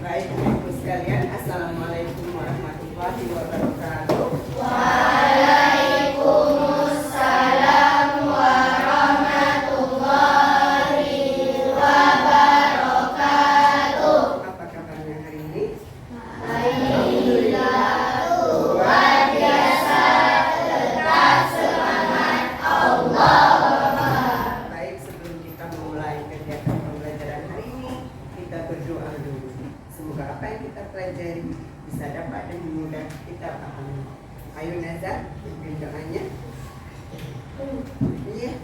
Baik, ibu sekalian, assalamualaikum warahmatullahi wabarakatuh. Waalaikumsalam warahmatullahi wabarakatuh. Apa kabarnya hari ini? Alhamdulillah, luar biasa, tetap semangat, Allah. Baik, sebelum kita memulai kegiatan pembelajaran hari ini, kita berdoa dulu. Semoga apa yang kita pelajari bisa dapat dan mudah kita pahami. Ayo Nazar, pimpin doanya. Iya.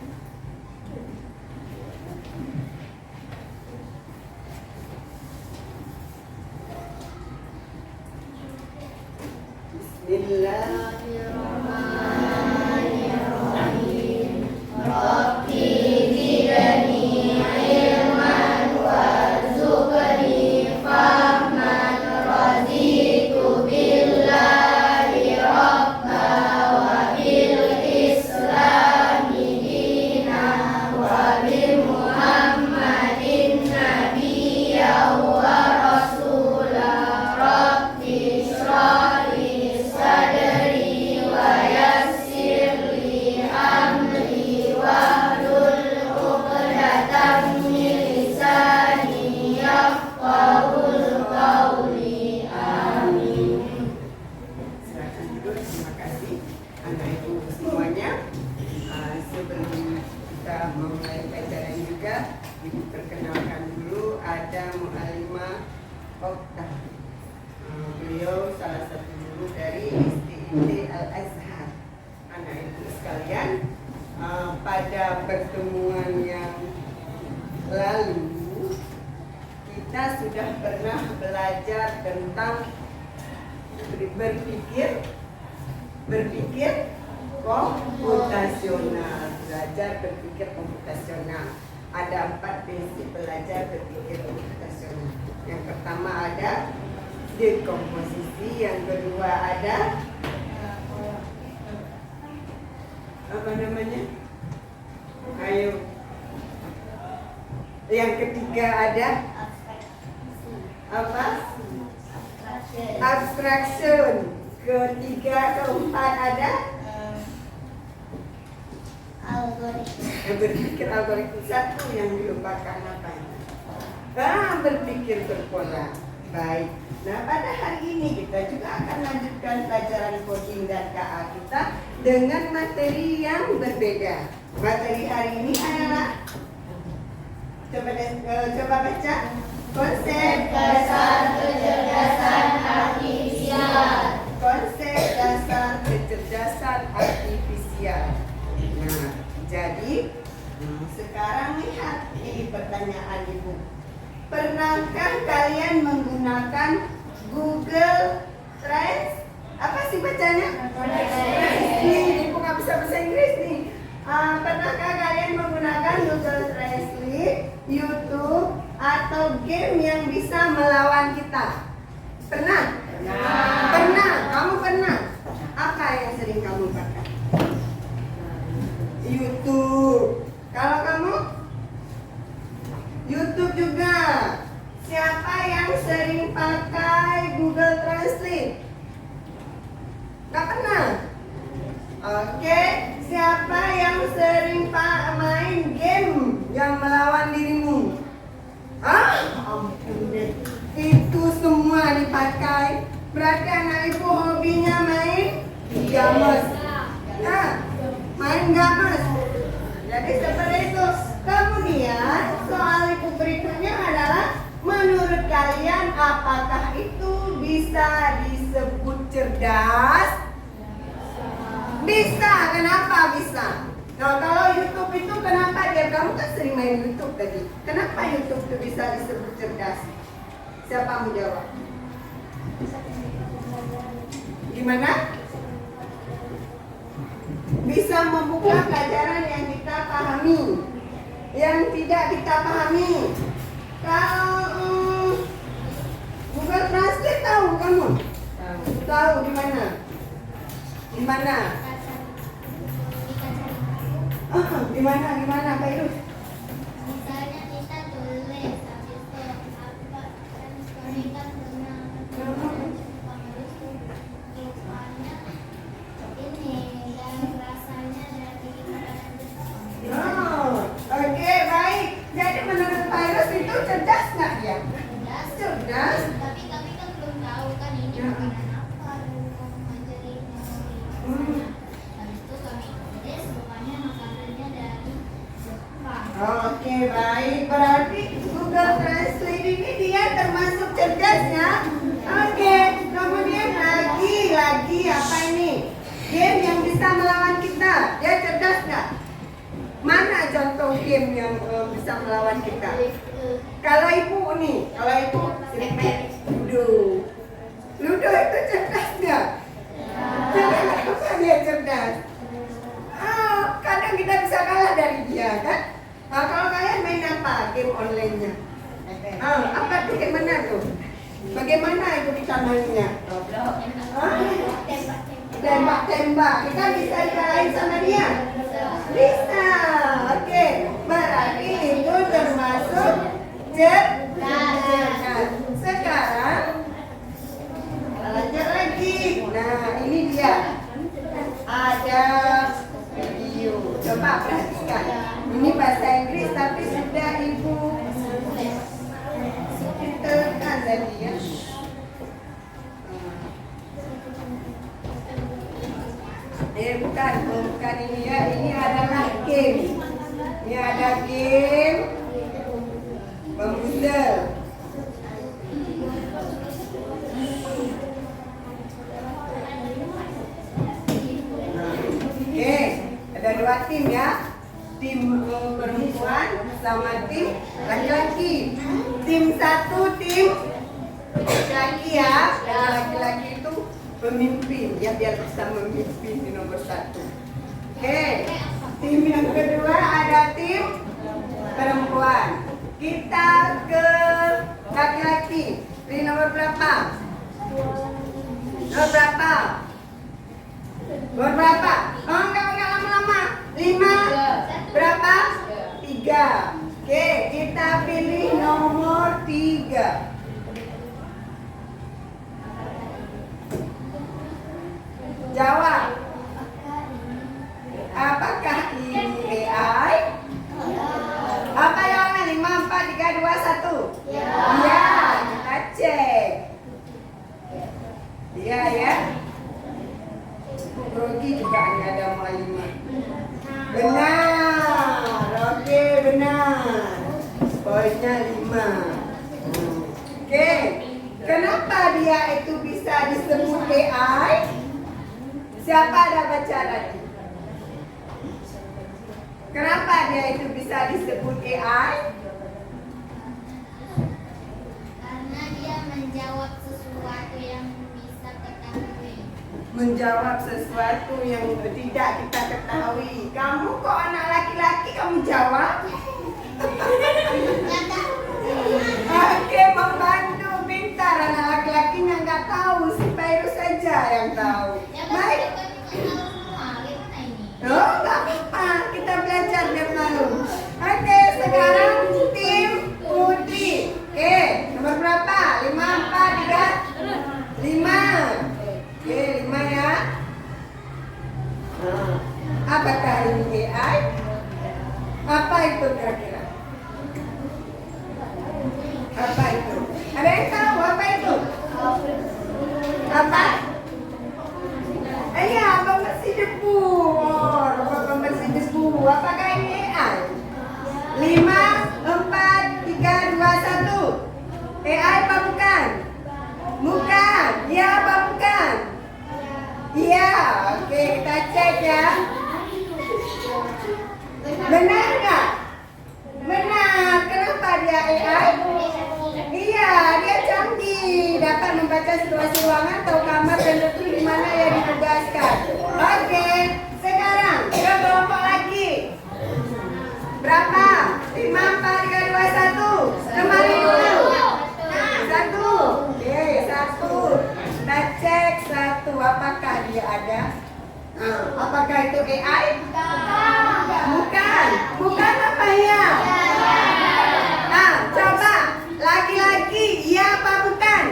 Bismillahirrahmanirrahim. Rabbi zidni ilman warzuqni fahman, raditu billahi rabba wa bil islami dina wa bi muhammadin nabiyya wa rasulah. Rabbi shrah li sadri wa yassir li amri wahlul 'uqdatam min lisani yafqahul qawli. Amin. Silakan duduk. Terima kasih anak ibu semuanya. Sebelum kita memulai pelajaran juga, ibu perkenalkan dulu ada Mu'alimah Oktah. Beliau salah satu guru dari ISTID Al-Azhar. Anak ibu sekalian, pada pertemuan yang lalu kita sudah pernah belajar tentang berpikir komputasional. Belajar berpikir komputasional. Ada 4 prinsip belajar berpikir komputasional. Yang pertama ada dekomposisi, yang kedua ada apa namanya? Ayo. Yang ketiga ada apa? Abstraction. Ketiga, keempat ada berpikir algoritma. Satu yang dilupakan apa? Berpikir berpola. Baik. Nah, pada hari ini kita juga akan lanjutkan pelajaran coding dan KA kita dengan materi yang berbeda. Materi hari ini adalah coba baca konsep dasar kecerdasan artifisial. Konsep dasar kecerdasan artifisial. Nah, jadi sekarang lihat ini pertanyaan ibu. Pernahkah kalian menggunakan Google Trends? Apa sih bacanya? Nih, ibu nggak bisa bahasa Inggris nih. Pernahkah kalian menggunakan Google Translate, YouTube, atau game yang bisa melawan kita? Pernah? Pernah. Kamu pernah? Apa yang sering kamu pakai? YouTube. Kalau kamu? YouTube juga. Siapa yang sering pakai Google Translate? Gak pernah? Oke. Siapa yang sering main game yang melawan dirimu? Ampun deh. Itu semua dipakai. Berarti anak ibu hobinya main games. Main games. Jadi seperti itu. Kemudian soal ibu berikutnya adalah, menurut kalian apakah itu bisa disebut cerdas? Bisa. Kenapa bisa? Nah, kalau YouTube itu kenapa dia? Kamu kan sering main YouTube tadi. Kenapa YouTube itu bisa disebut cerdas? Siapa mau jawab? Gimana? Bisa membuka pelajaran yang kita pahami, yang tidak kita pahami. Kalau Google Translate tahu kamu? Tahu di mana? Di mana? Gimana Pak Irus? Misalnya kita tulis, habis itu apa, kan cerdas? Tapi kami kan belum tahu kan ini makanan apa dulu kamu ngajarin habis itu kami tulis rupanya makanannya dari Jepang. Oke, baik. Berarti Google Translate ini dia termasuk cerdas ya? Oke, kemudian lagi apa ini? Game yang bisa melawan kita. Dia cerdas nggak? Mana contoh game yang bisa melawan kita? Kalau ibu Ludo. Ludo itu cerdas nggak? Kenapa dia cerdas? Kadang kita bisa kalah dari dia kan? Kalau kalian main apa game online-nya? Apa tuh game mana tuh? Bagaimana itu kita mainnya? Tembak-tembak. Kita bisa dikalahin sama dia? Bisa. Oke. Berarti itu termasuk cerdas. Sekarang lanjut lagi. Nah, ini dia. Ada video. Coba perhatikan. Ini bahasa Inggris tapi sudah ibu subtitlekan tadi ya. Bukan ini ya. Ini adalah game. Ini ada game Bumbuzel. Oke, ada dua tim ya. Tim perempuan sama tim laki-laki. Tim satu tim laki ya. Karena laki-laki itu pemimpin ya, biar bisa memimpin di nomor satu. Oke, tim yang kedua ada tim perempuan. Kita ke laki-laki. Di nomor berapa? Nomor berapa? Nomor berapa? Oh, enggak lama-lama. 5 berapa? 3. Oke, kita pilih nomor 3. Jawab. Apakah ini AI? Apa jawabannya? 5, 4, 3, 2, 1. Ya, kita cek. Iya ya. Rogi juga nggak ada mau 5. Benar. Oke, benar. Poinnya 5. Oke. Kenapa dia itu bisa disebut AI? Siapa ada baca tadi? Kenapa dia itu bisa disebut AI? Karena dia menjawab sesuatu yang bisa ketahui. Menjawab sesuatu yang tidak kita ketahui. Kamu kok anak laki-laki kamu jawab? Oke, membantu pintar. Anak laki-lakinya nggak tahu, si Virus saja yang tahu. Baik. Oh, nggak apa-apa. Kita belajar biar malu. Oke, sekarang tim putih. Oke, nomor berapa? 5, 4, 3, 5. Oke, 5 ya. Apakah ini AI? Apa itu kira-kira? Apa itu? Ada yang tahu apa itu? Apa? Iya, pembersih debu. Robot pembersih debu. Apakah ini AI? 5, 4, 3, 2, 1. AI apa bukan? Bukan. Iya apa bukan? Iya. Oke, kita cek ya. Benar nggak? Benar. Kenapa dia AI? Iya, dia canggih. Dapat membaca situasi ruangan atau kamar dan detil di mana ia ditugaskan. Oke, sekarang ke kelompok lagi. Berapa? 5, 4, 3, 2, 1. Kembali dulu. 1. Oke, 1. Kita cek 1. Apakah dia ada? Apakah itu AI? Bukan. Bukan apa ya? Nah, coba lagi-lagi, iya apa bukan?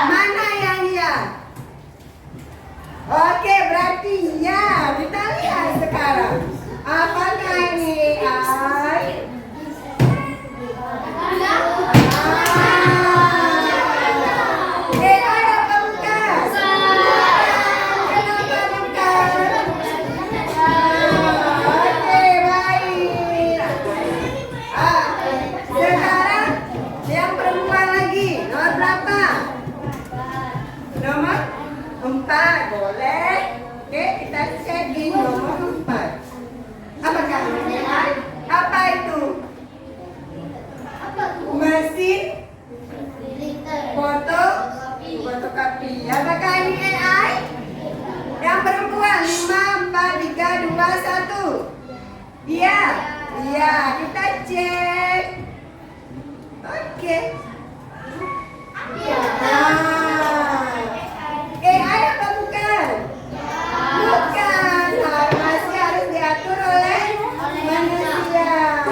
Mana yang iya? Oke, berarti ya. Kita lihat sekarang. Apakah ini AI? 4 boleh. Oke, kita cek di nomor 4. Apakah ini AI? Apa itu? Mesin foto fotokopi. Apakah ini AI? Yang perempuan 5, 4, 3, 2, 1. Iya, iya, kita cek. Oke. AI apa bukan? Bukan, masih harus diatur oleh manusia.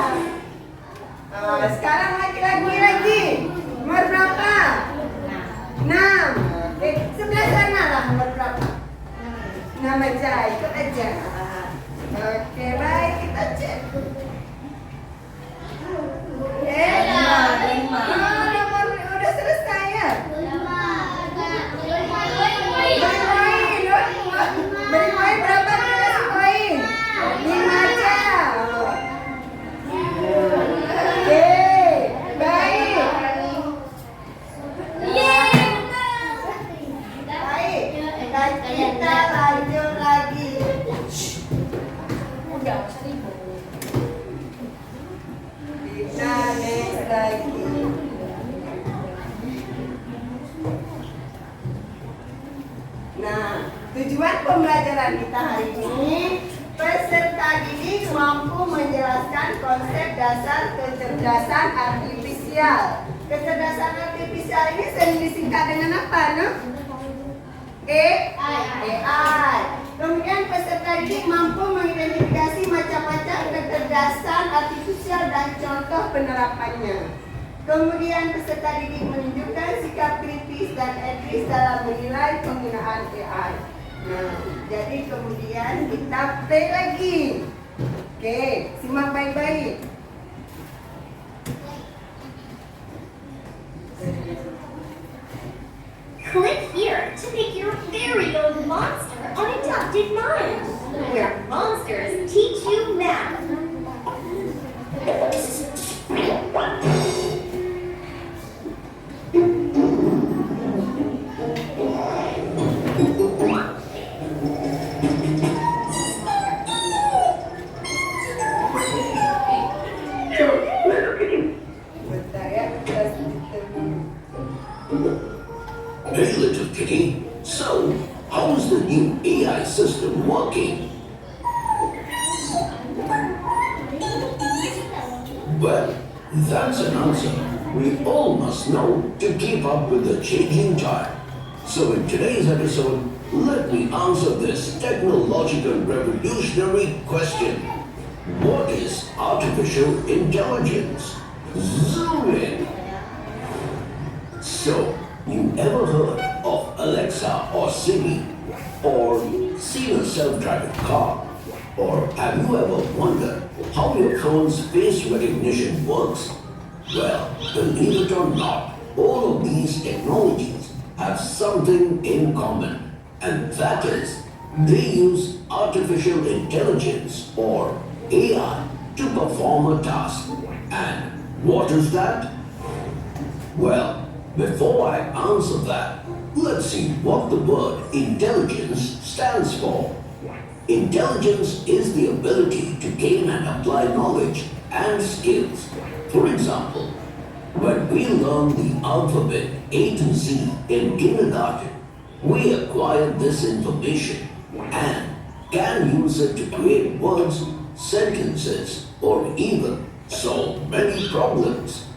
Sekarang lagi. Nomor berapa? 6. Oke, sebelah sana lah nomor berapa? 6 aja, ikut aja. Oke, baik, kita cek. Nomor udah selesai ya? Beri poin berapa dikasih poin? 5 aja. Oke, baik. Baik, dan kita lanjut lagi. Kita next lagi. Nah, tujuan pembelajaran kita hari ini, peserta didik mampu menjelaskan konsep dasar kecerdasan artifisial. Kecerdasan artifisial ini sering disingkat dengan apa, no? AI. Kemudian peserta didik mampu mengidentifikasi macam-macam kecerdasan artifisial dan contoh penerapannya. Kemudian peserta didik menunjukkan sikap kritis dan etis dalam menilai penggunaan AI. Nah, jadi kemudian kita play lagi. Oke, simak baik-baik. Click here to pick your very own monster on Adopted Mind, where monsters teach you math. Bentar ya, kita sedikit dulu. Hey, little kitty. So, how's the new AI system working? Well, that's an answer we all must know to keep up with the changing time. So in today's episode, let me answer this technological revolutionary question. What is artificial intelligence? Zoom in. So, you ever heard of Alexa or Siri? Or seen a self-driving car? Or have you ever wondered how your phone's face recognition works? Well, believe it or not, all of these technologies have something in common, and that is they use artificial intelligence or AI to perform a task. And what is that? Well, before I answer that, let's see what the word intelligence stands for. Intelligence is the ability to gain and apply knowledge and skills. For example, when we learn the alphabet A to Z in kindergarten, we acquire this information and can use it to create words, sentences, or even solve many problems.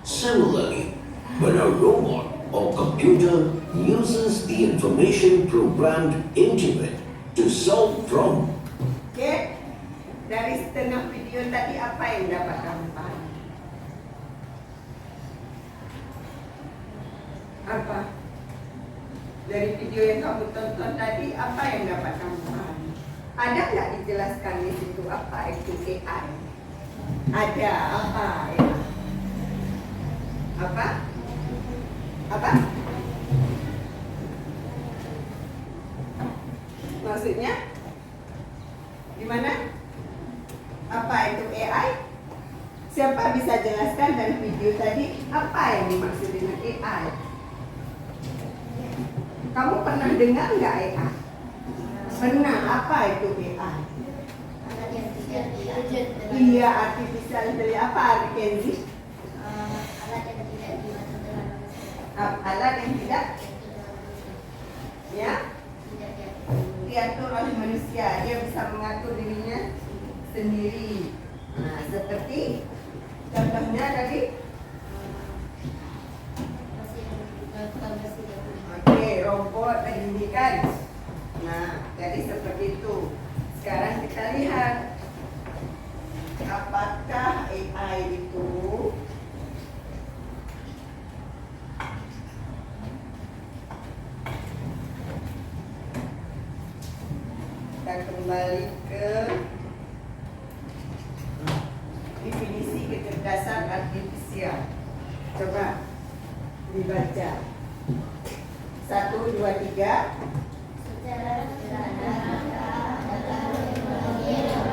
Similarly, when a robot or computer uses the information programmed into it to solve problems, Oke, dari setengah video tadi apa yang dapat kamu pahami? Apa? Dari video yang kamu tonton tadi, apa yang dapat kamu pahami? Ada nggak dijelaskan di situ apa itu AI? Ada apa ya? Apa? Apa? Maksudnya? Gimana? Apa itu AI? Siapa bisa jelaskan dari video tadi apa yang dimaksud dengan AI? Kamu pernah dengar nggak AI? Pernah. Apa itu AI? Alat yang tidak diajar dengan Iya, artificial intelligence. Apa arti Kenzi? alat yang tidak diatur dengan Alat yang tidak ya tidak diatur. diatur oleh manusia. Dia bisa mengatur dirinya sendiri. Nah, seperti contohnya tadi. Oke, robot tadi ini kan. Nah, jadi seperti itu. Sekarang kita lihat apakah AI itu kita kembali ke definisi kecerdasan artifisial. Coba dibaca. 1, 2, 3. Secara sederhana adalah teknologi yang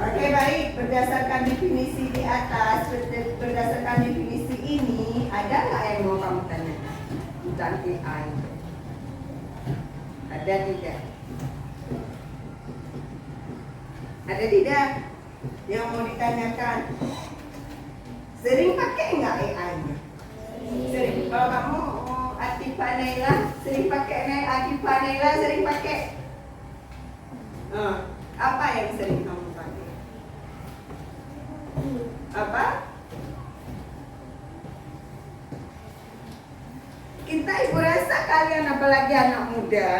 Oke, baik. Berdasarkan definisi di atas, berdasarkan definisi ini, ada nggak yang mau kamu tanyakan tentang AI? Ada tidak? Ada tidak yang mau ditanyakan? Sering pakai nggak AI-nya? Sering. Kalau kamu Atifah Naila, sering pakai Atifah Naila, sering pakai? Apa yang sering kamu pakai? Apa? Kita ibu rasa kalian apalagi anak muda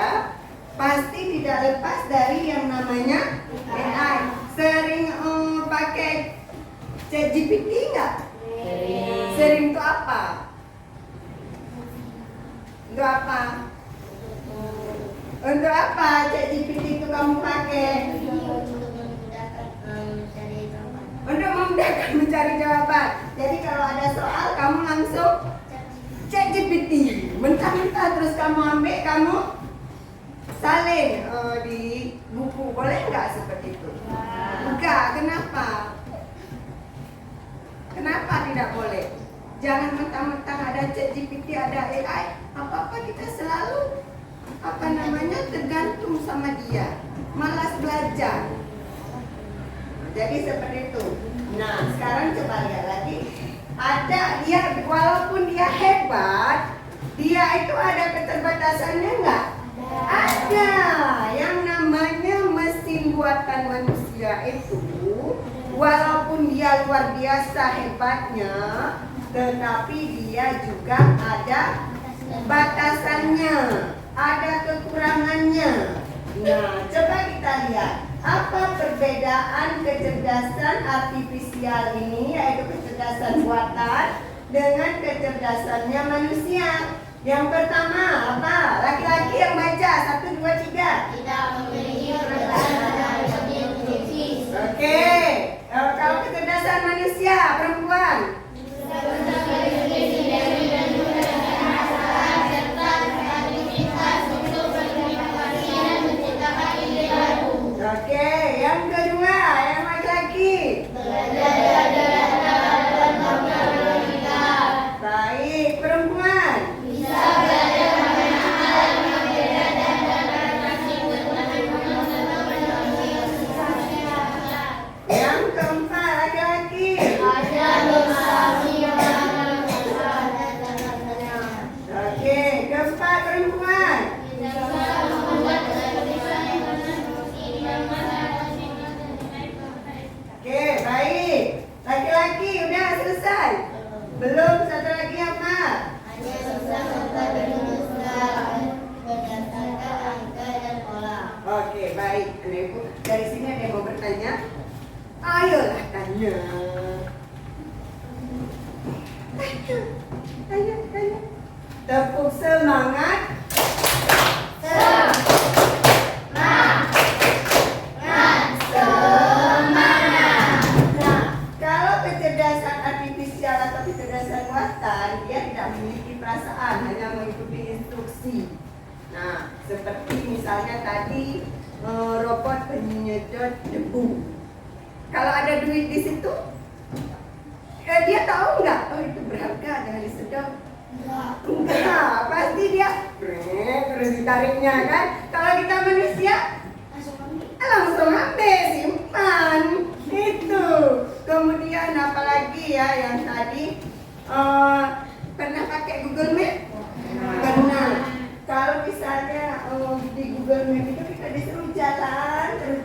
pasti tidak lepas dari yang namanya AI. Sering pakai ChatGPT nggak? Sering itu apa? Untuk apa? Untuk apa ChatGPT itu kamu pakai? Untuk memudahkan mencari jawaban. Jadi kalau ada soal kamu langsung ChatGPT. Mentah-mentah terus kamu ambil, kamu salin di buku. Boleh nggak seperti itu? Enggak. Kenapa? Kenapa tidak boleh? Jangan mentang-mentang ada ChatGPT, ada AI, apa-apa kita selalu tergantung sama dia, malas belajar. Jadi seperti itu. Nah, sekarang coba lihat lagi. Ada dia, walaupun dia hebat, dia itu ada keterbatasannya nggak? Ada. Yang namanya mesin buatan manusia itu, walaupun dia luar biasa hebatnya, tetapi dia juga ada batasannya, ada kekurangannya. Nah, coba kita lihat. Apa perbedaan kecerdasan artifisial ini, yaitu kecerdasan buatan, dengan kecerdasannya manusia? Yang pertama apa? Laki-laki yang baca. 1, 2, 3. tidak memiliki perasaan subjektif. Oke. Kalau kecerdasan manusia, perempuan. Oke, yang kedua, yang laki-laki. Baik, perempuan. Yang keempat, laki-laki. Oke, keempat, perempuan. Oke, baik. Laki-laki udah selesai. Belum, satu lagi apa? Oke, baik. Ibu, dari sini ada yang mau bertanya? Ayolah tanya. Tanya. Tepuk semangat. Semangat. menyedot debu. Kalau ada duit di situ, dia tahu nggak? Oh itu berharga, jangan disedot. Enggak, pasti dia terus ditariknya kan. Kalau kita manusia langsung ambil, simpan itu. Kemudian apalagi ya yang tadi pernah pakai Google Map? Pernah. Kalau misalnya di Google Map itu kita disuruh jalan terus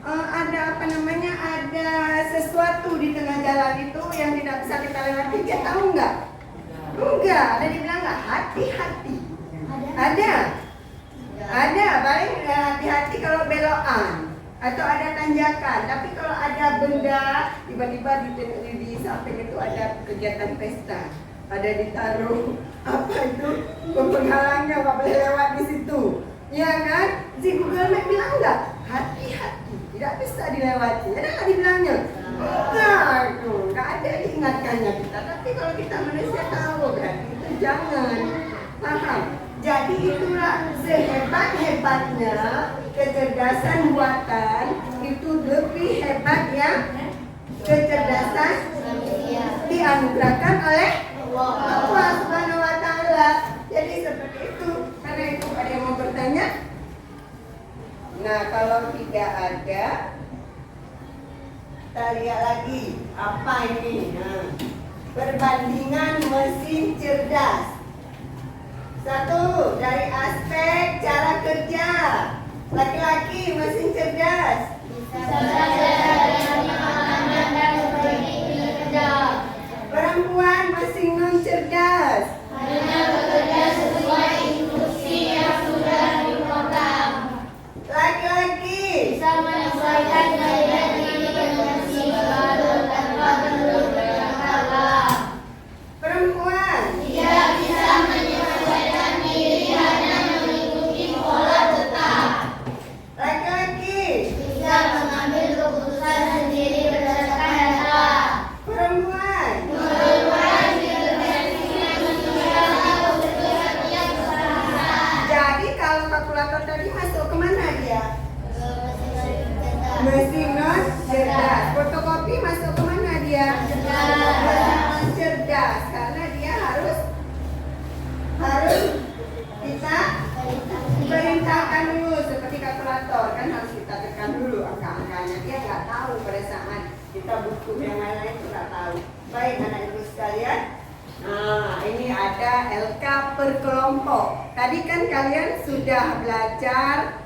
ada apa namanya, ada sesuatu di tengah jalan itu yang tidak bisa kita lewati, dia tahu nggak? Enggak, ada dibilang nggak, hati-hati. Ada, paling hati-hati kalau belokan atau ada tanjakan. Tapi kalau ada benda tiba-tiba di samping itu ada kegiatan pesta, ada ditaruh apa itu penghalangnya, nggak boleh lewat di situ, ya kan? Si Google Map bilang nggak, hati-hati, tidak bisa dilewati. Ada nggak dibilangnya? Enggak, itu nggak ada diingatkannya kita. Tapi kalau kita manusia tahu, berarti itu jangan. Paham? Jadi itulah sehebat-hebatnya kecerdasan buatan, itu lebih hebat yang kecerdasan dianugerahkan oleh Allah Subhanahu wa Ta'ala. Jadi seperti itu. Karena itu ada yang mau bertanya? Nah, kalau tidak ada, kita lihat lagi apa ini. Nah, perbandingan mesin cerdas. Satu, dari aspek cara kerja. Laki-laki mesin cerdas. Perempuan mesin non cerdas. Laki-laki Bisa menyesuaikan gaya diri dengan si baru tanpa perlu berkata. perempuan. Dia bisa menyesuaikan diri hanya mengikuti pola tetap. Laki-laki. Bisa mengambil keputusan sendiri berdasarkan data. Perempuan. Perempuan dideteksinya menunjukkan keputusan yang beralasan. Jadi kalau kalkulator tadi masuk kemana dia? Mesin non cerdas. Fotokopi masuk kemana dia? Mesin non cerdas. Karena dia harus kita perintahkan dulu, seperti kalkulator kan harus kita tekan dulu angka-angkanya. Dia nggak tahu pada saat kita butuh yang lain-lain itu nggak tahu. Baik anak ibu sekalian. Nah, ini ada LK per kelompok. Tadi kan kalian sudah belajar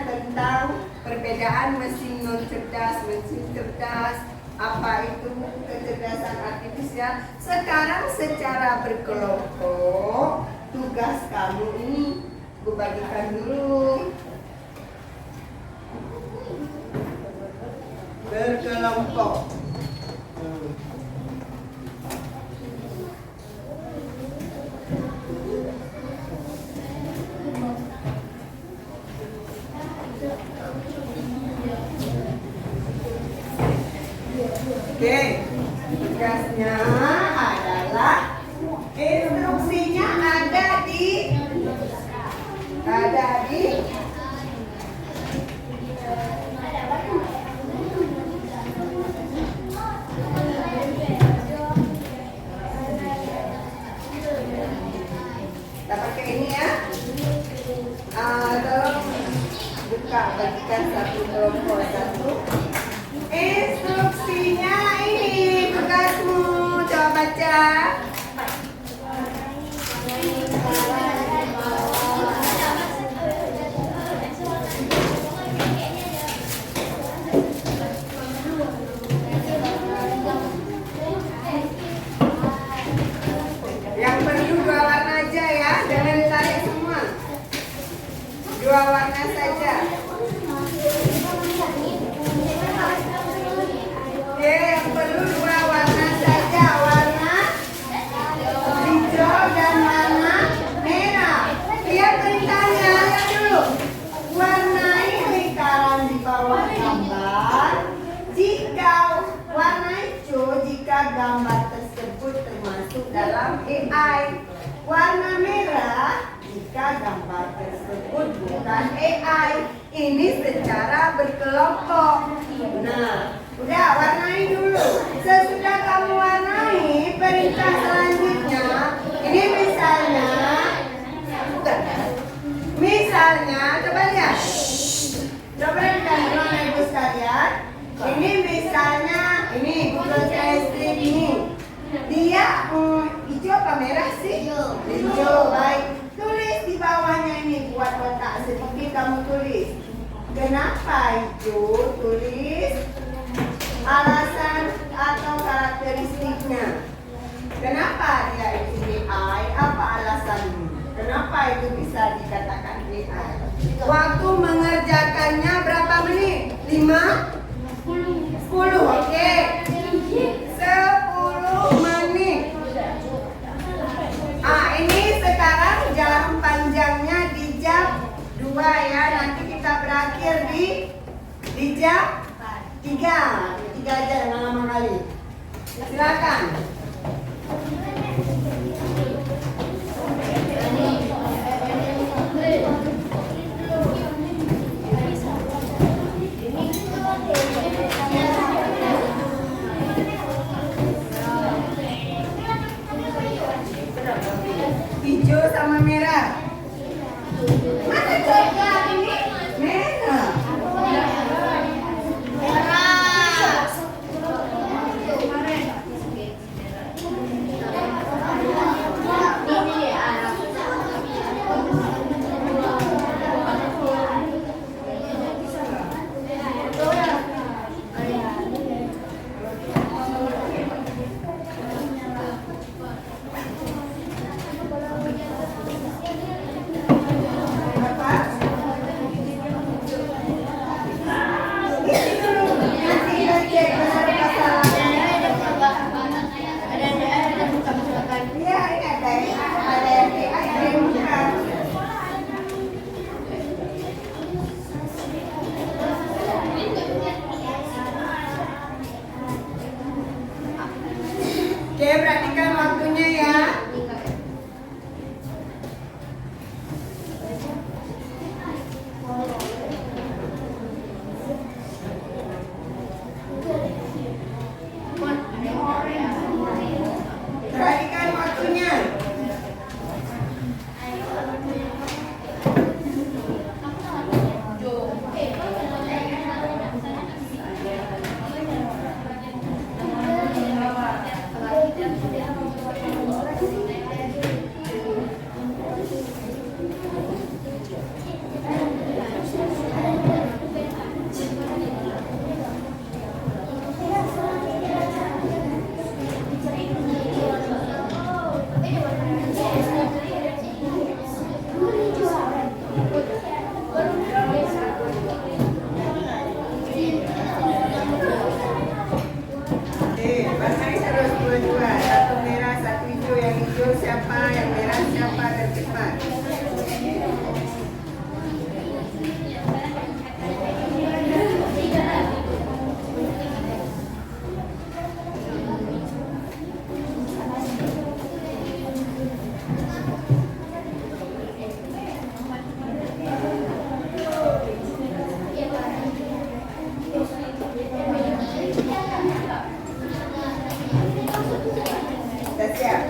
tentang perbedaan mesin non cerdas, mesin cerdas, apa itu kecerdasan artifisial. Sekarang secara berkelompok, tugas kamu ini gue bagikan dulu. Berkelompok. Oke, tugasnya adalah instruksinya ada di kita pakai ini ya. Tolong buka, bagikan satu kelompok satu. Instruksinya ini tugasmu, coba baca. Yang perlu 2 warna aja ya, jangan ditarik semua. 2 warna saja. Oke, yang perlu 2 warna saja, warna hijau dan warna merah. Lihat perintahnya, lihat dulu. Warnai lingkaran di bawah gambar. Jika warna hijau, jika gambar tersebut termasuk dalam AI. Warna merah, jika gambar Ini secara berkelompok. Nah, udah warnai dulu. Sesudah kamu warnai, perintah selanjutnya, ini misalnya, bukan. Misalnya, coba lihat. Coba lihat Bapak Ibu sekalian. Ini misalnya, ini Google Translate ini. Dia hijau apa merah sih? Hijau, baik. Tulis di bawahnya ini, buat kotak sedikit kamu tulis. Kenapa hijau? Tulis alasan atau karakteristiknya. Kenapa dia itu AI? Apa alasannya? Kenapa itu bisa dikatakan AI? Waktu mengerjakannya berapa menit? 5? 10, oke. 10 menit. Ini sekarang jam panjangnya di jam 2 ya. Nanti kita berakhir di jam 3. 3 aja, jangan lama kali. Silakan. Hijau sama merah. Mana coba ini? Merah. Oke, perhatikan waktunya ya. Perhatikan waktunya. Warnai terus dua-dua, satu merah, satu hijau. Yang hijau siapa, yang merah siapa, tercepat. Sudah siap?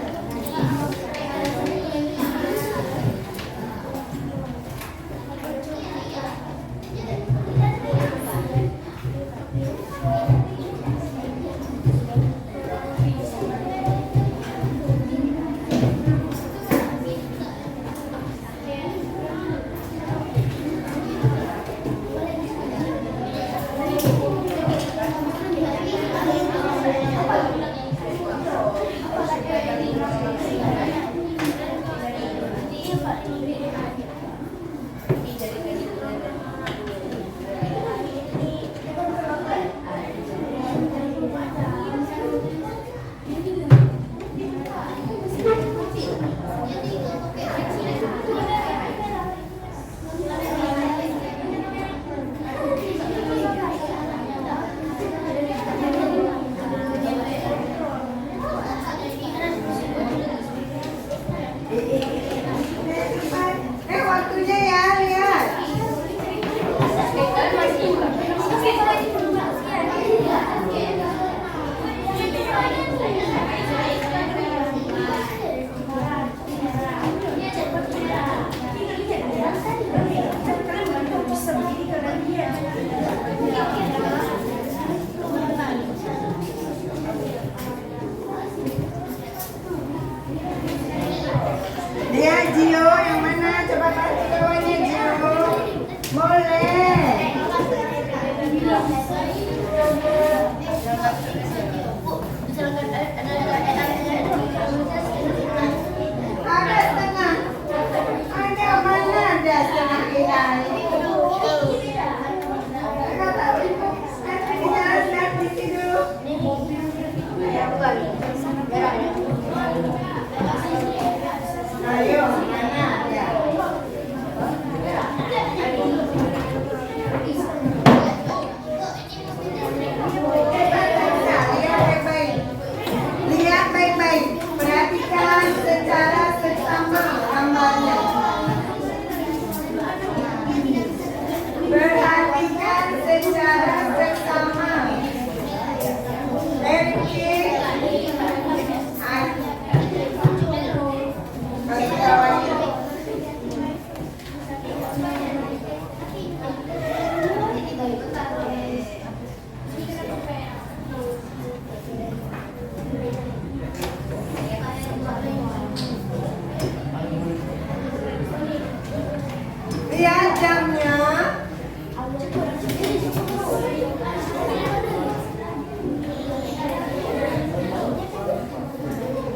Lihat jamnya.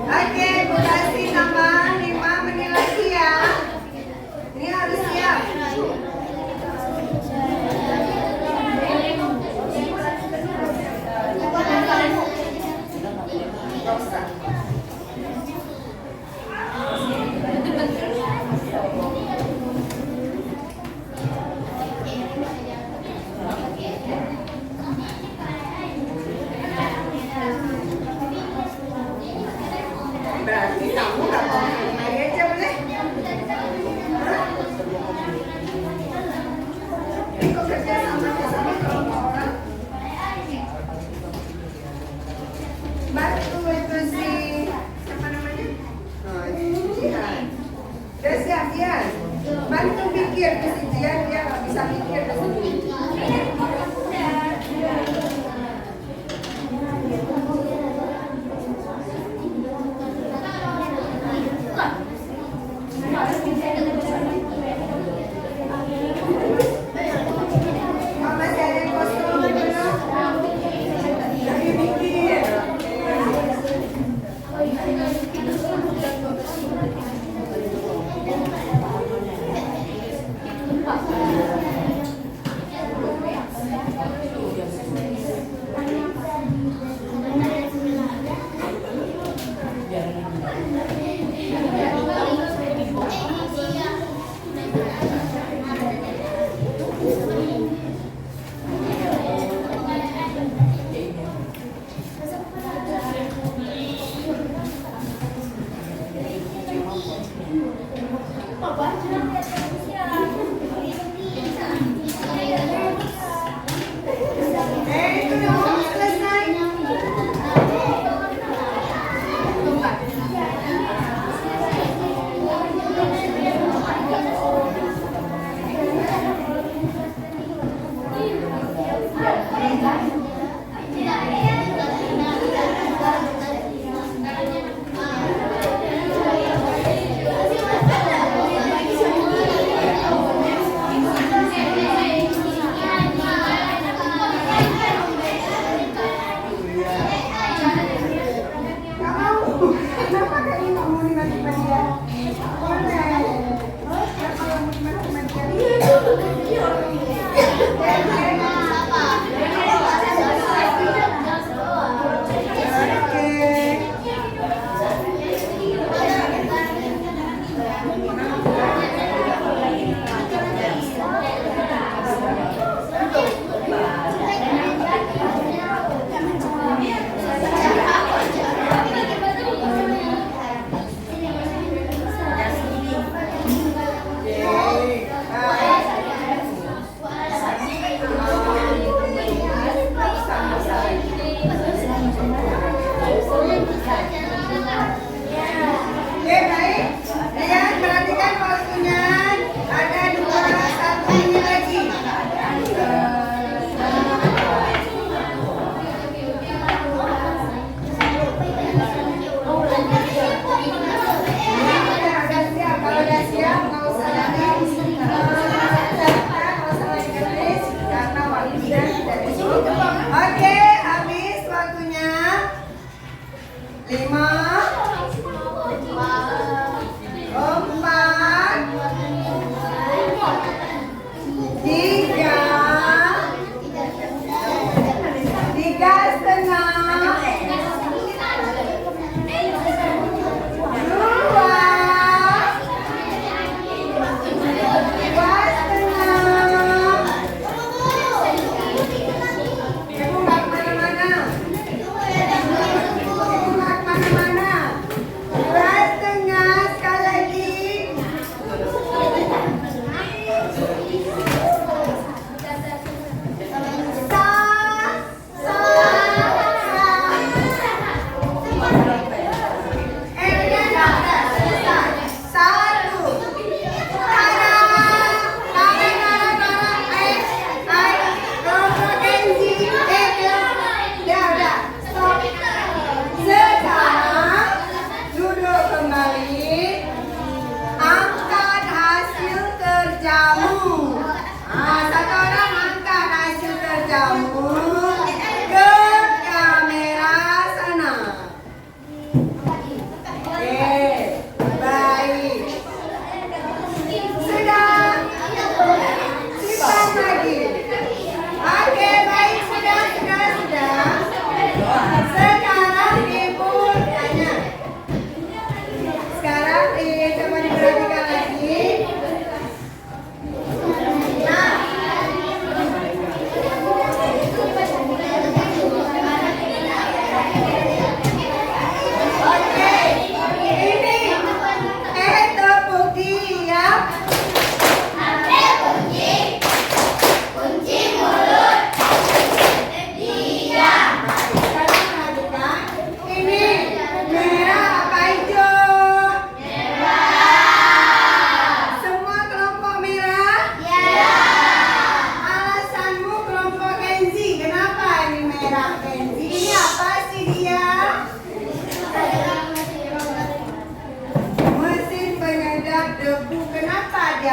Oke, Bu Lasti tambah 5 menit lagi ya. Ini harus siap. Berarti kamu nggak mau mari aja boleh? Hah? Ikut kerja sama kelompok orang. Bantu itu si siapa namanya? Oh, Jihan. Udah siap Jihan. Bantu pikir ke si Jihan, dia nggak bisa pikir ke sini. Oh, masih ada yang kosong belum? Lagi mikir.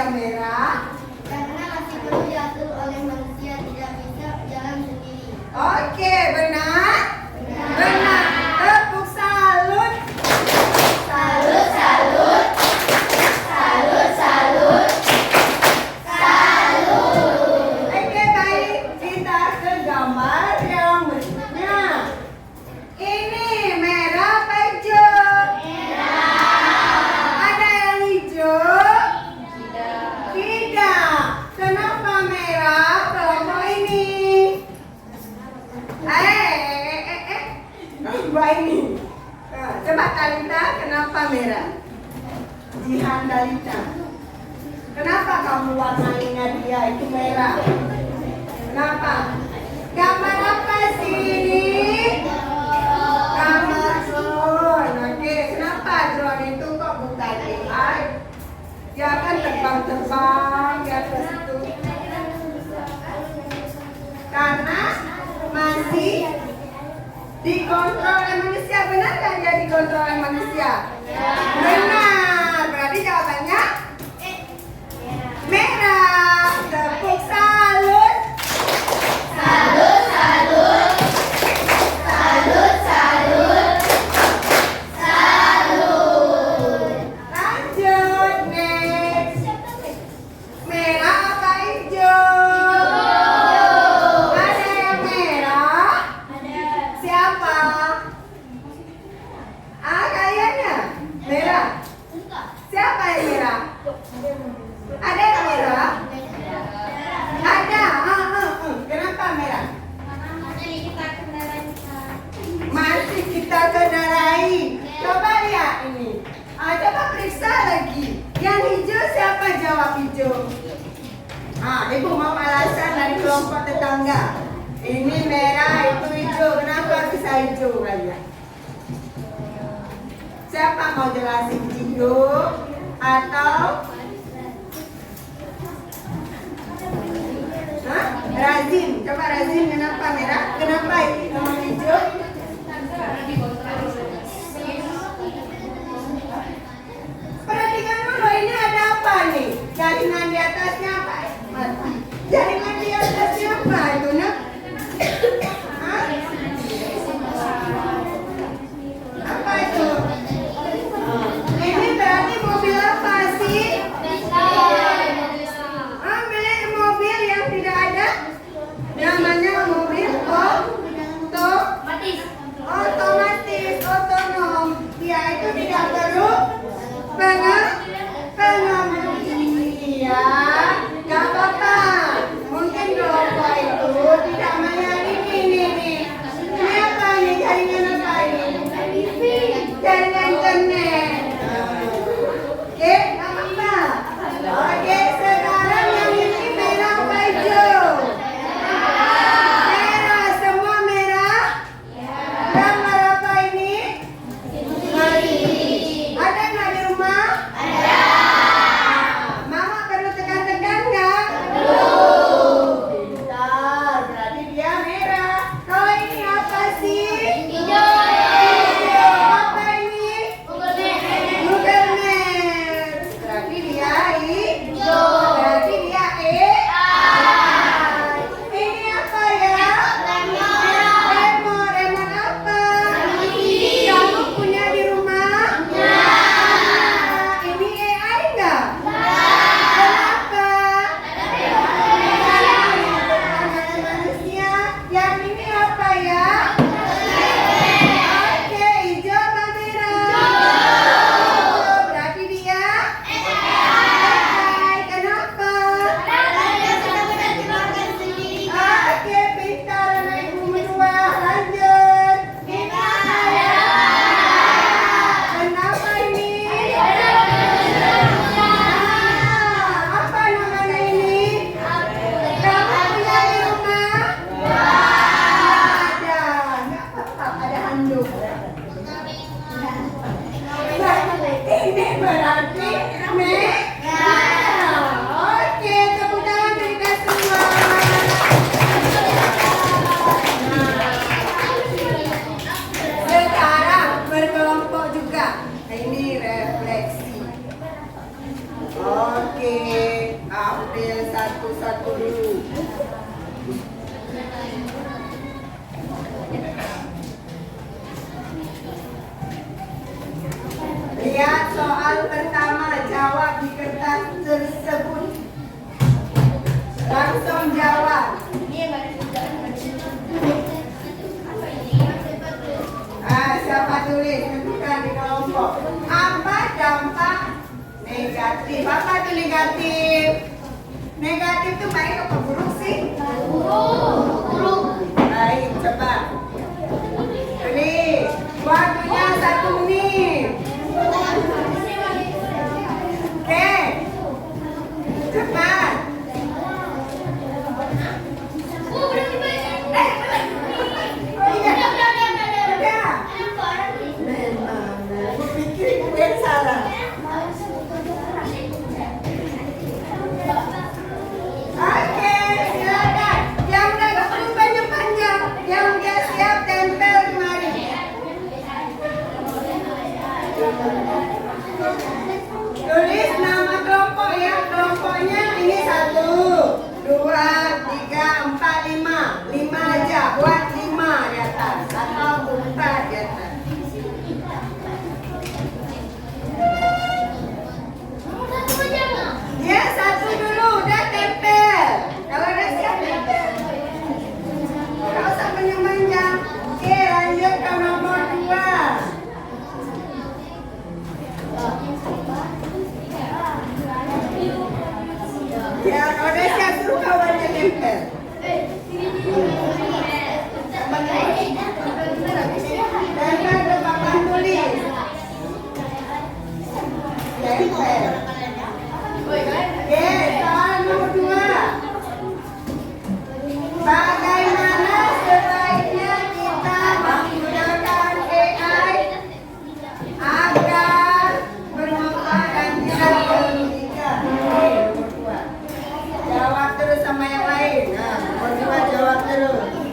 dia merah? Karena masih perlu diatur oleh manusia, tidak bisa jalan sendiri. Oke, benar? Benar. Tepuk salut. Salut, salut. Salut, salut. Salut. Oke, baik. Kita ke gambar yang berikutnya. Ini merah apa hijau? Ada yang hijau? Tidak. Kenapa merah kelompok ini? Coba ini. Nah, coba Talita, kenapa merah? Jihan Talita. Kenapa kamu warnainya dia itu merah? Kenapa? Gambar apa sih ini? Gambar drone. Oke, kenapa drone itu kok bukan AI? Dia kan terbang-terbang di atas itu. Karena masih dikontrol oleh manusia. Benar nggak dia dikontrol oleh manusia? Benar. Berarti jawabannya merah. Tepuk salut. Salut, salut. Salut, salut. Salut. Lanjut, next. Merah apa hijau? Ada yang merah? Siapa? Kayaknya merah. Siapa yang merah? Ada yang merah? Ada. Kenapa merah? Masih kita kendarai. Coba lihat ini. Coba periksa lagi. Yang hijau siapa jawab hijau? Ibu mau alasan dari kelompok tetangga. Ini merah, itu hijau. Kenapa bisa hijau kalian? Siapa mau jelasin hijau? Atau Razim? Coba Razim, kenapa merah? Kenapa nomor hijau? Perhatikan dulu, ini ada apa nih? Jaringan di atasnya apa? Mati. Jaringan di atasnya apa itu, nak? Hah? Apa itu? Ini berarti mobil apa sih? Beli mobil yang tidak ada namanya mobil otomatis, otonom. Dia itu tidak perlu pengemudi. Ya, gak apa-apa. Ambil satu-satu dulu. Lihat soal pertama, jawab di kertas tersebut. Langsung jawab. Siapa tulis? Tentukan di kelompok. Apa dampak negatif? Apa itu negatif? Negatif itu baik apa buruk sih? Buruk. Baik, coba. Tulis. Waktunya 1 menit. Oke. Cepat. Oh iya. Udah. Memang. Aku pikir ibu yang salah. Oke, silakan. Yang udah gak perlu panjang-panjang. Yang udah siap tempel kemari. Tulis nama kelompok ya. Kelompoknya ini 1, 2, 3, 4, 5. 5 aja. Buat 5 di atas. Atau 4 di atas. Ya, 1 dulu. Udah tempel. Kalau udah siap tempel. Gak usah panjang-panjang. Oke, lanjut ke nomor 2. Ya, kalau udah siap suruh kawannya tempel. Tempel ke papan tulis. Tempel. Oke, soal nomor 2. Bagaimana sebaiknya kita menggunakan AI agar bermanfaat dan tidak merugikan? Nomor 2. Jawab terus sama yang lain. Nah, nomor 2 jawab terus. Nomor 2 jawab.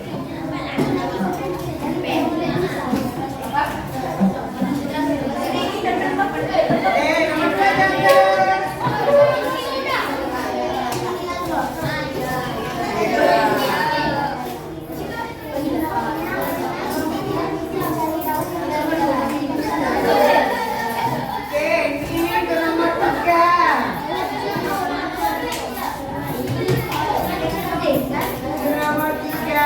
Oke, ini ke nomor 3. Nomor 3.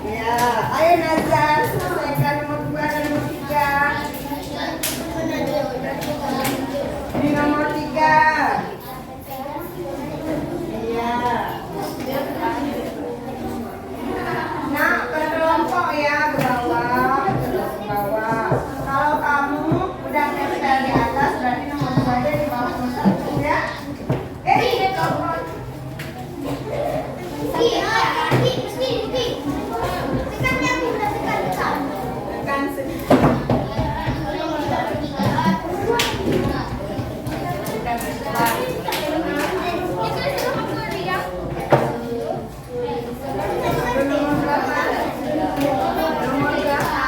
Ya, ayo Nazar, selesaikan nomor 2 dan nomor 3. Ini nomor 3. Iya. Nah, ke kelompok ya, bawah, terus bawah. Kalau kamu udah tempel di atas, berarti nomor 2 aja di bawah nomor 1 ya. Kelompok. Tekan sedikit. Tekan sedikit. Nomor berapa? Nomor berapa?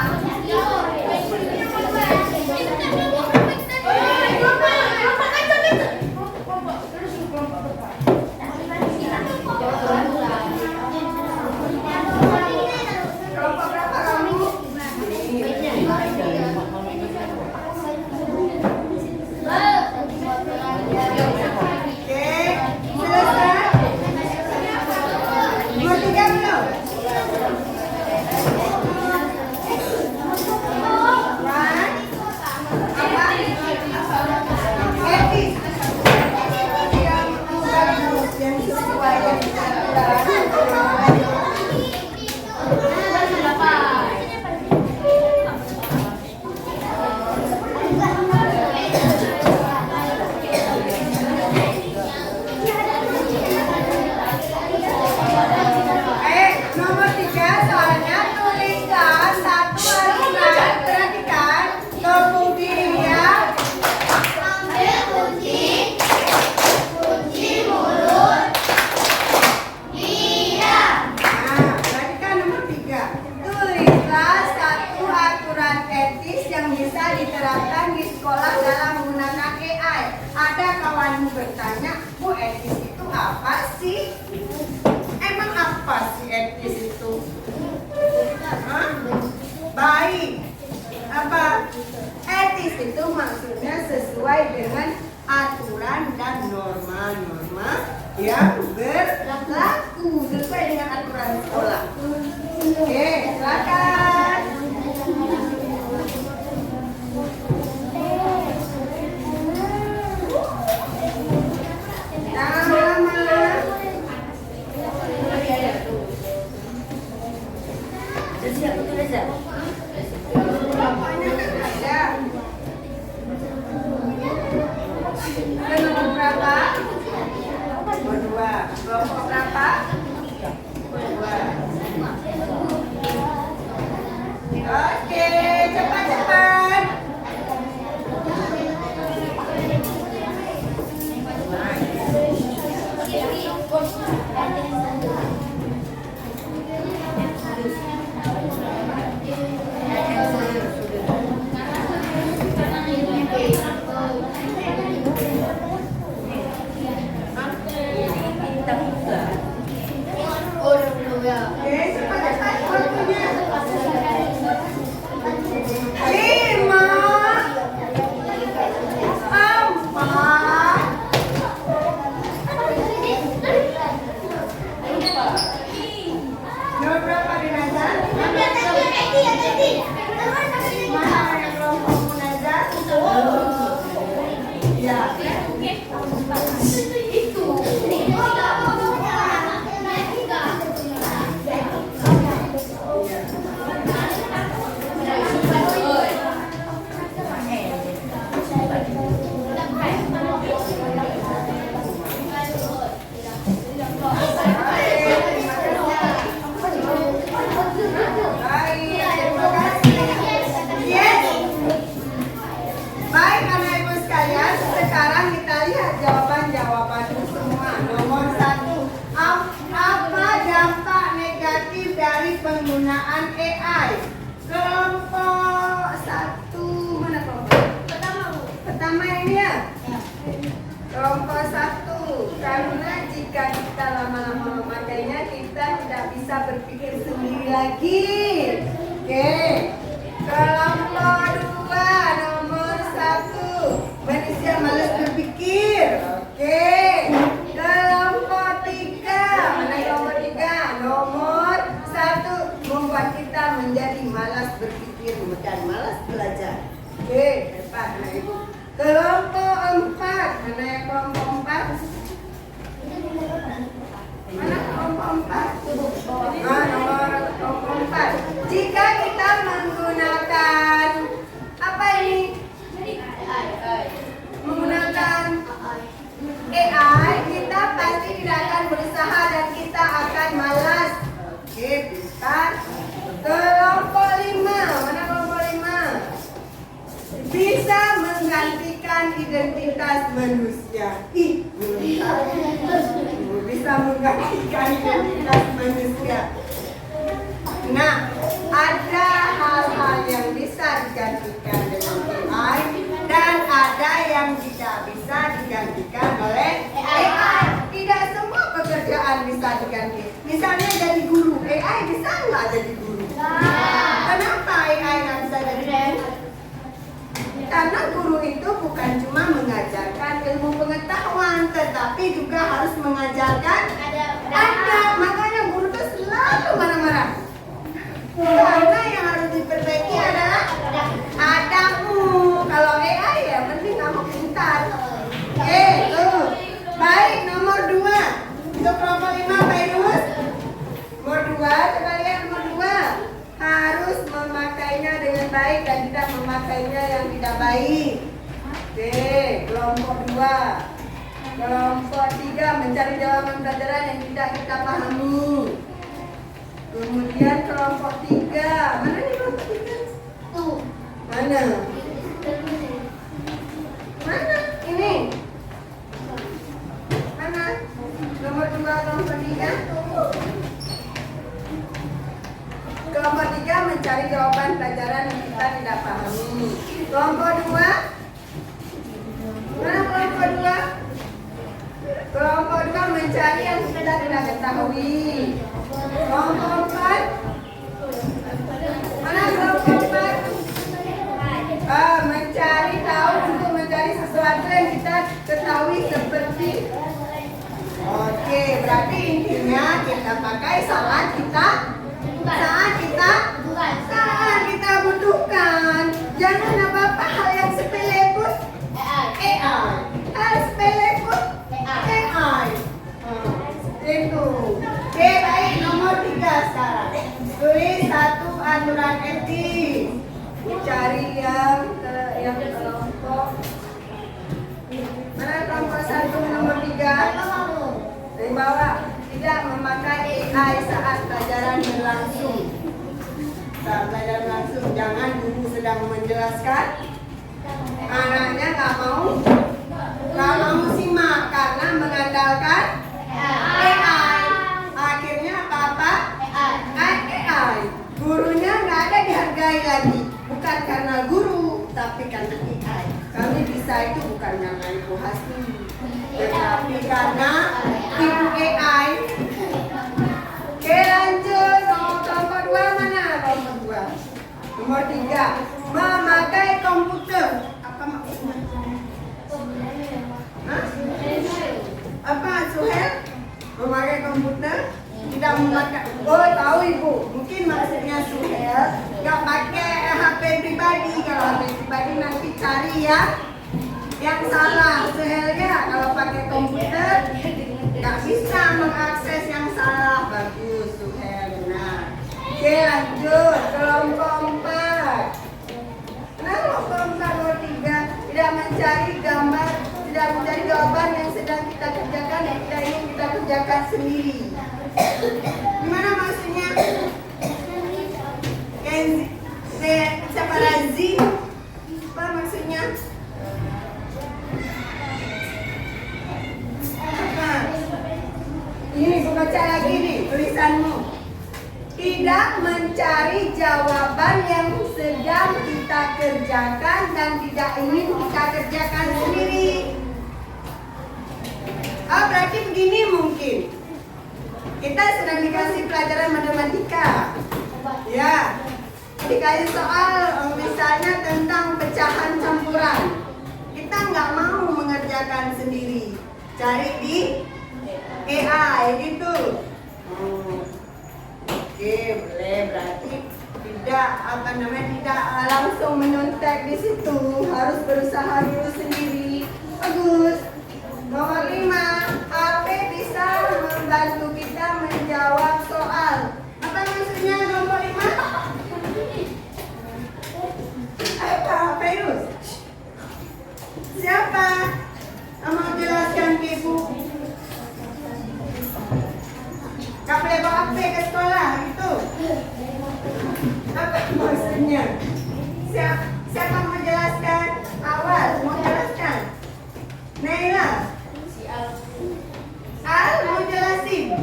Kelompok berapa kamu? Oke, selesai. Nomor 3 belum? Etis. Yang sesuai yang nomor 3 soalnya tulisan 1 harian. Perhatikan, kemudian Ambil kunci mulut, diam. etis itu apa sih? Emang apa sih etis itu? Hah? Baik. Apa? Etis itu maksudnya sesuai dengan aturan dan norma-norma yang berlaku sesuai dengan aturan sekolah. Oke, silakan. Jangan lama. Siap, betul aja. Kelompoknya kan ada. Ada nomor berapa? Nomor 2. Kelompok berapa? 2. Oke, cepat-cepat. Oke, cepat-cepat waktunya. 5, 4. Nomor berapa Dinazar? Mana yang kelompok Munazar? Ya. Baik, terima kasih. Yes. Baik, anak ibu sekalian, sekarang kita lihat jawaban-jawaban semua. Nomor 1, apa dampak negatif dari penggunaan AI? Kelompok 1, mana kelompok? Pertama ini ya. Kelompok 1, karena jika kita lama-lama memakainya, kita tidak bisa berpikir sendiri lagi. Oke. Kelompok 2, nomor 1, manusia malas berpikir. Oke. Kelompok 3, mana kelompok 3? Nomor 1, membuat kita menjadi malas berpikir dan malas belajar. Oke, hebat anak ibu. Kelompok 4, mana yang kelompok 4? Mana kelompok 4? Nomor kelompok 4. Jika kita menggunakan apa ini? Menggunakan AI, kita pasti tidak akan berusaha dan kita akan malas. Oke, pintar. Kelompok 5, mana kelompok 5? Bisa menggantikan identitas manusia. Bisa menggantikan identitas manusia. Nah, ada hal-hal yang bisa digantikan dengan AI dan ada yang tidak bisa digantikan oleh AI. Tidak semua pekerjaan bisa diganti. Misalnya jadi guru, AI bisa nggak jadi guru? Kenapa AI nggak bisa jadi guru? Karena guru itu bukan cuma mengajarkan ilmu pengetahuan, tetapi juga harus mengajarkan adab. Makanya guru itu selalu marah-marah. Karena yang harus diperbaiki adalah adabmu. Kalau AI ya penting kamu pintar. Oke, tuh. Baik, nomor 2. Untuk kelompok 5, Pak Irus. Nomor 2, coba lihat nomor 2. Harus memakainya dengan baik dan tidak memakainya yang tidak baik. Oke, kelompok 2. Kelompok 3, mencari jawaban pelajaran yang tidak kita pahami. Kemudian kelompok 3. Mana nih kelompok 3? Tuh. Mana? Mana? Ini. Mana? Nomor 2 kelompok 3. Kelompok 3 mencari jawaban pelajaran yang kita tidak pahami. Kelompok 2. Mana kelompok 2? Kelompok 2 mencari yang kita tidak ketahui. Kelompok 4. Mana kelompok 4? Mencari tahu untuk mencari sesuatu yang kita ketahui seperti. Oke, berarti intinya kita pakai saat kita butuhkan. Jangan apa-apa hal yang sepele pun AI. Hal sepele pun AI. Itu. Oke, baik, nomor 3 sekarang. Tulis satu aturan etik. Cari yang kelompok. Mana kelompok 1 nomor 3? Dari bawah. Tidak memakai AI saat pelajaran berlangsung. Saat pelajaran berlangsung, jangan guru sedang menjelaskan, anaknya nggak mau simak karena mengandalkan AI. Akhirnya apa? AI. Gurunya nggak ada dihargai lagi, bukan karena guru, tapi karena AI. Kami bisa itu bukan karena Ibu Hasni, tetapi karena Ibu AI. Oke, lanjut. Nomor 2 mana? Nomor 2. Nomor 3. Memakai komputer. Apa maksudnya? Hah? Apa, Suhel? Memakai komputer? Tidak memakai. Oh, tahu Ibu. Mungkin maksudnya Suhel nggak pakai HP pribadi. Kalau HP pribadi nanti cari ya yang salah. Suhel ya, kalau pakai komputer nggak bisa mengakses yang salah. Bagus, Suhel, benar. Oke, lanjut. Kelompok 4. Nah, kelompok 4 nomor 3. Tidak mencari gambar, tidak mencari jawaban yang sedang kita kerjakan dan tidak ingin kita kerjakan sendiri. Gimana maksudnya? Siapa Razi? Apa maksudnya? Apa? Ini gue baca lagi nih tulisanmu. Tidak mencari jawaban yang sedang kita kerjakan dan tidak ingin kita kerjakan sendiri. Berarti begini mungkin. Kita sedang dikasih pelajaran matematika. Ya. Dikasih soal misalnya tentang pecahan campuran. Kita nggak mau mengerjakan sendiri. Cari di AI gitu. Oke, boleh. Berarti tidak tidak langsung menyontek di situ. Harus berusaha dulu sendiri. Bagus. Nomor 5, HP bisa membantu kita menjawab soal. Apa maksudnya nomor 5? Apa, Virus? Siapa? Mau jelaskan ke Ibu? Gak boleh bawa HP ke sekolah, gitu? Apa maksudnya? Siapa mau jelaskan? Awal, mau jelaskan? Naila? Al mau jelasin?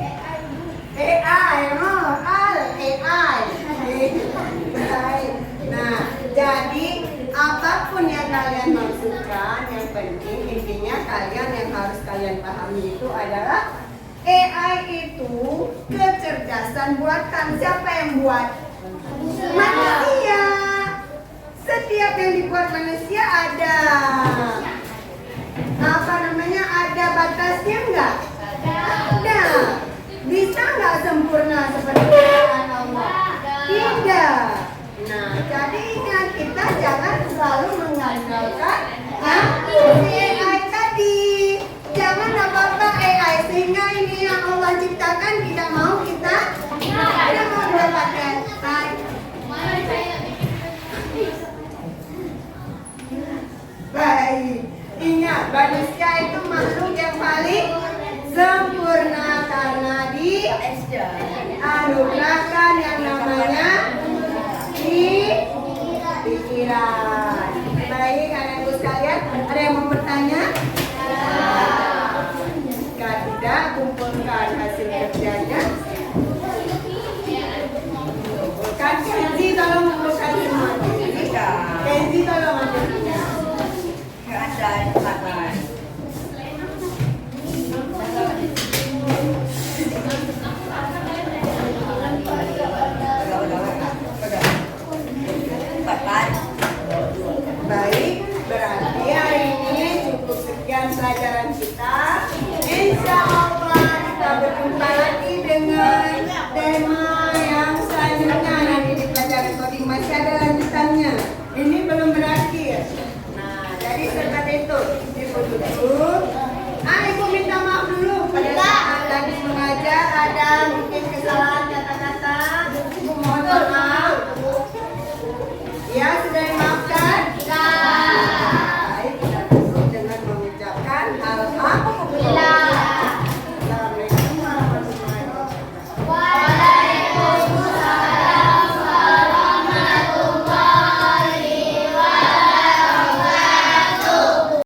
AI, AI. Baik. Nah, jadi apapun yang kalian maksudkan, yang penting intinya kalian yang harus kalian pahami itu adalah AI itu kecerdasan buatan. Siapa yang buat? Manusia. Setiap yang dibuat manusia ada ada batasnya enggak? Ada. Bisa enggak sempurna seperti Tuhan Allah? Tidak. Nah, jadi ingat kita jangan selalu mengandalkan AI tadi. Jangan apa-apa AI sehingga ini yang Allah ciptakan tidak mau kita dapatkan. Baik. Ingat, manusia itu makhluk yang paling sempurna karena dianugerahkan